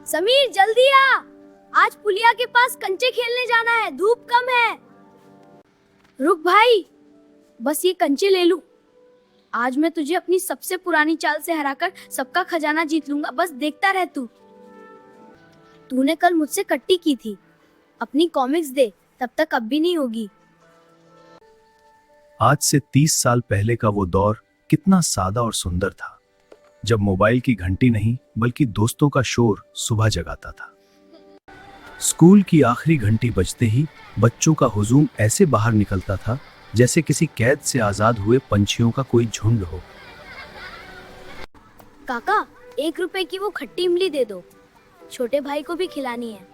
समीर जल्दी आ, आज पुलिया के पास कंचे खेलने जाना है, धूप कम है। रुक भाई, बस ये कंचे ले लूं। आज मैं तुझे अपनी सबसे पुरानी चाल से हराकर सबका खजाना जीत लूंगा, बस देखता रह तू। तूने कल मुझसे कट्टी की थी, अपनी कॉमिक्स दे, तब तक अब भी नहीं होगी। आज से 30 साल पहले का वो दौर कितना सादा और सुंदर था, जब मोबाइल की घंटी नहीं बल्कि दोस्तों का शोर सुबह जगाता था। स्कूल की आखिरी घंटी बजते ही बच्चों का हुजूम ऐसे बाहर निकलता था जैसे किसी कैद से आजाद हुए पंछियों का कोई झुंड हो। काका, 1 रुपए की वो खट्टी इमली दे दो, छोटे भाई को भी खिलानी है।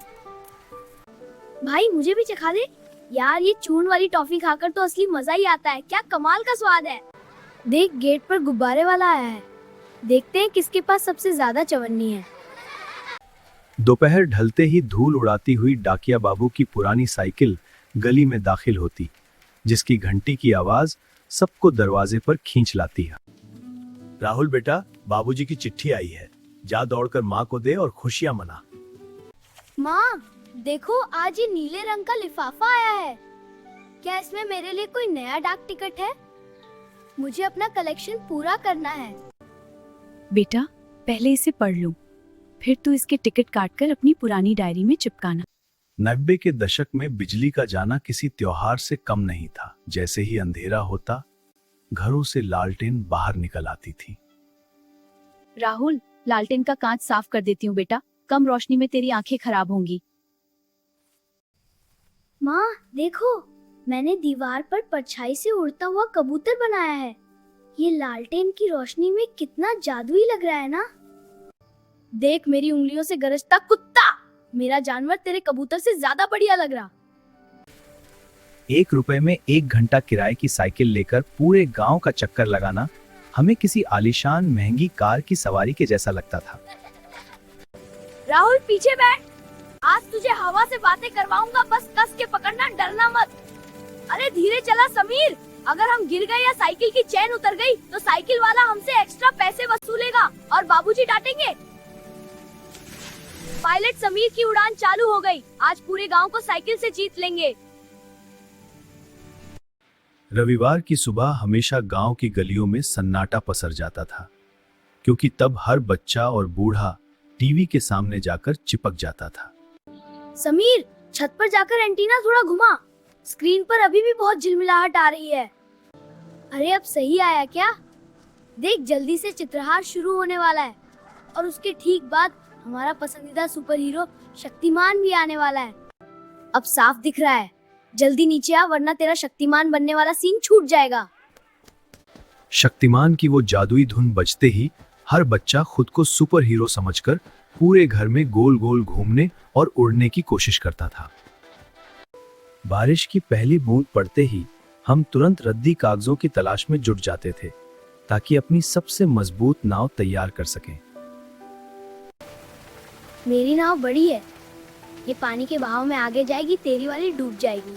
भाई मुझे भी चखा दे यार, ये चूर्ण वाली टॉफी खाकर तो असली मजा ही आता है, क्या कमाल का स्वाद है। देख, गेट पर गुब्बारे वाला आया है, देखते हैं किसके पास सबसे ज्यादा चवन्नी है। दोपहर ढलते ही धूल उड़ाती हुई डाकिया बाबू की पुरानी साइकिल गली में दाखिल होती, जिसकी घंटी की आवाज सबको दरवाजे पर खींच लाती है। राहुल बेटा, बाबूजी की चिट्ठी आई है, जा दौड़कर माँ को दे और खुशियां मना। माँ देखो, आज ये नीले रंग का लिफाफा आया है, क्या इसमें मेरे लिए कोई नया डाक टिकट है? मुझे अपना कलेक्शन पूरा करना है। बेटा, पहले इसे पढ़ लूं, फिर तू इसके टिकट काटकर अपनी पुरानी डायरी में चिपकाना। 90 के दशक में बिजली का जाना किसी त्योहार से कम नहीं था। जैसे ही अंधेरा होता, घरों से लालटेन बाहर निकल आती थी। राहुल, लालटेन का कांच साफ कर देती हूँ बेटा, कम रोशनी में तेरी आंखें खराब होंगी। माँ देखो, मैंने दीवार पर परछाई से उड़ता हुआ कबूतर बनाया है। ये लालटेन की रोशनी में कितना जादुई लग रहा है ना। देख, मेरी उंगलियों से गरजता कुत्ता, मेरा जानवर तेरे कबूतर से ज्यादा बढ़िया लग रहा। 1 रुपए में 1 घंटा किराए की साइकिल लेकर पूरे गांव का चक्कर लगाना हमें किसी आलीशान महंगी कार की सवारी के जैसा लगता था। राहुल पीछे बैठ, आज तुझे हवा से बातें करवाऊंगा, बस कस के पकड़ना, डरना मत। अरे धीरे चला समीर, अगर हम गिर गए या साइकिल की चेन उतर गई तो साइकिल वाला हमसे एक्स्ट्रा पैसे वसूलेगा और बाबूजी डांटेंगे। पायलट समीर की उड़ान चालू हो गई, आज पूरे गांव को साइकिल से जीत लेंगे। रविवार की सुबह हमेशा गांव की गलियों में सन्नाटा पसर जाता था, क्योंकि तब हर बच्चा और बूढ़ा टीवी के सामने जाकर चिपक जाता था। समीर, छत पर जाकर एंटीना थोड़ा घुमा, स्क्रीन पर अभी भी बहुत झिलमिलाहट आ रही है। अरे अब सही आया क्या? देख, जल्दी से चित्रहार शुरू होने वाला है और उसके ठीक बाद हमारा पसंदीदा सुपर हीरो शक्तिमान भी आने वाला है। अब साफ दिख रहा है, जल्दी नीचे आ, वरना तेरा शक्तिमान बनने वाला सीन छूट जाएगा। शक्तिमान की वो जादुई धुन बजते ही हर बच्चा खुद को सुपर हीरो समझकर पूरे घर में गोल गोल घूमने और उड़ने की कोशिश करता था। बारिश की पहली बूंद पड़ते ही हम तुरंत रद्दी कागजों की तलाश में जुट जाते थे, ताकि अपनी सबसे मजबूत नाव तैयार कर सकें। मेरी नाव बड़ी है, ये पानी के बहाव में आगे जाएगी, तेरी वाली डूब जाएगी।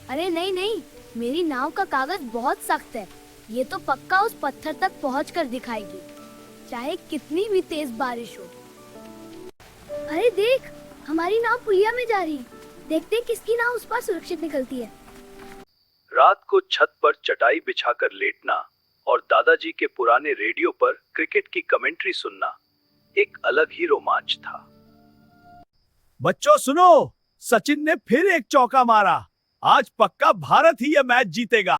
अरे नहीं नहीं, मेरी नाव का कागज बहुत सख्त है, ये तो पक्का उस पत्थर तक पहुंचकर दिखाएगी, चाहे कितनी भी तेज बारिश हो। अरे देख, हमारी नाव पुलिया में जा रही, देखते हैं किसकी नाव उस पार सुरक्षित निकलती है। रात को छत पर चटाई बिछाकर लेटना और दादाजी के पुराने रेडियो पर क्रिकेट की कमेंट्री सुनना एक अलग ही रोमांच था। बच्चों सुनो, सचिन ने फिर एक चौका मारा, आज पक्का भारत ही यह मैच जीतेगा।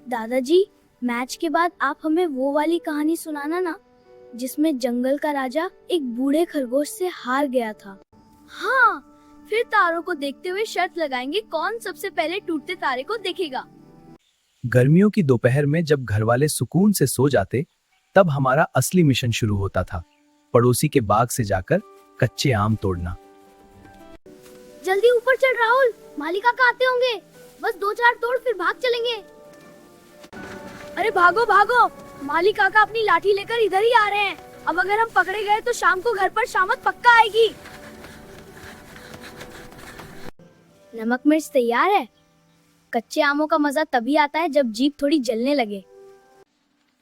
दादाजी, मैच के बाद आप हमें वो वाली कहानी सुनाना ना, जिसमें जंगल का राजा एक बूढ़े खरगोश से हार गया था। हाँ, फिर तारों को देखते हुए शर्त लगाएंगे कौन सबसे पहले टूटते तारे को देखेगा। गर्मियों की दोपहर में जब घर वाले सुकून से सो जाते, तब हमारा असली मिशन शुरू होता था, पड़ोसी के बाग से जाकर कच्चे आम तोड़ना। जल्दी ऊपर चढ़ राहुल, मालिका का आते होंगे, बस 2-4 तोड़ फिर भाग चलेंगे। अरे भागो भागो, मालिका का अपनी लाठी लेकर इधर ही आ रहे हैं, अब अगर हम पकड़े गए तो शाम को घर पर शामत पक्का आएगी। नमक मिर्च तैयार है। कच्चे आमों का मजा तभी आता है जब जीभ थोड़ी जलने लगे।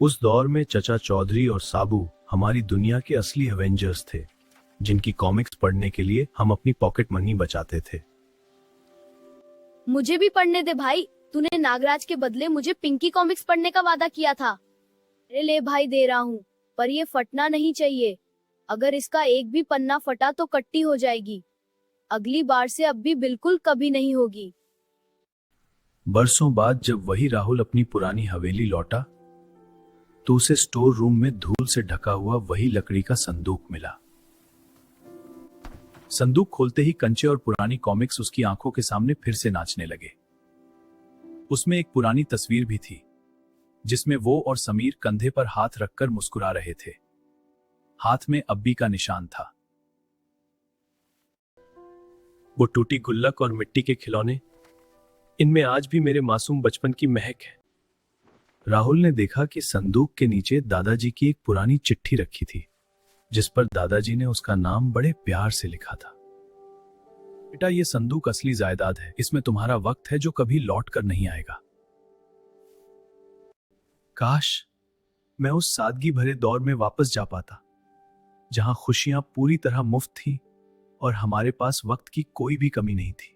उस दौर में चचा चौधरी और साबू हमारी दुनिया के असली एवेंजर्स थे, जिनकी कॉमिक्स पढ़ने के लिए हम अपनी पॉकेट मनी बचाते थे। मुझे भी पढ़ने दे भाई, तूने नागराज के बदले मुझे पिंकी कॉमिक्स पढ़ने का वादा किया था। अरे ले भाई, दे रहा हूँ, पर ये फटना नहीं चाहिए। अगर इसका एक भी पन्ना फटा तो कट्टी हो जाएगी। अगली बार से अब भी बिल्कुल कभी नहीं होगी। बरसों बाद जब वही राहुल अपनी पुरानी हवेली लौटा, तो उसे स्टोर रूम में धूल से ढका हुआ वही लकड़ी का संदूक मिला। संदूक खोलते ही कंचे और पुरानी कॉमिक्स उसकी आंखों के सामने फिर से नाचने लगे। उसमें एक पुरानी तस्वीर भी थी, जिसमें वो और समीर कंधे पर हाथ रखकर मुस्कुरा रहे थे। हाथ में अब्बी का निशान था। वो टूटी गुल्लक और मिट्टी के खिलौने, इनमें आज भी मेरे मासूम बचपन की महक है। राहुल ने देखा कि संदूक के नीचे दादाजी की एक पुरानी चिट्ठी रखी थी, जिस पर दादाजी ने उसका नाम बड़े प्यार से लिखा था। बेटा, ये संदूक असली जायदाद है, इसमें तुम्हारा वक्त है जो कभी लौट कर नहीं आएगा। काश मैं उस सादगी भरे दौर में वापस जा पाता, जहां खुशियां पूरी तरह मुफ्त थी और हमारे पास वक्त की कोई भी कमी नहीं थी।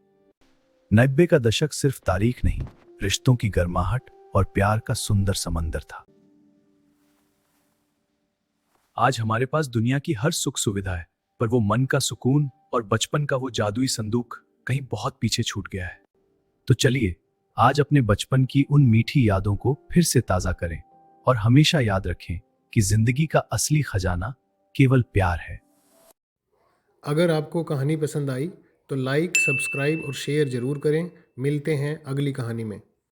90 का दशक सिर्फ तारीख नहीं, रिश्तों की गर्माहट और प्यार का सुंदर समंदर था। आज हमारे पास दुनिया की हर सुख सुविधा है, पर वो मन का सुकून और बचपन का वो जादुई संदूक कहीं बहुत पीछे छूट गया है। तो चलिए आज अपने बचपन की उन मीठी यादों को फिर से ताजा करें और हमेशा याद रखें कि जिंदगी का असली खजाना केवल प्यार है। अगर आपको कहानी पसंद आई तो लाइक, सब्सक्राइब और शेयर जरूर करें। मिलते हैं अगली कहानी में।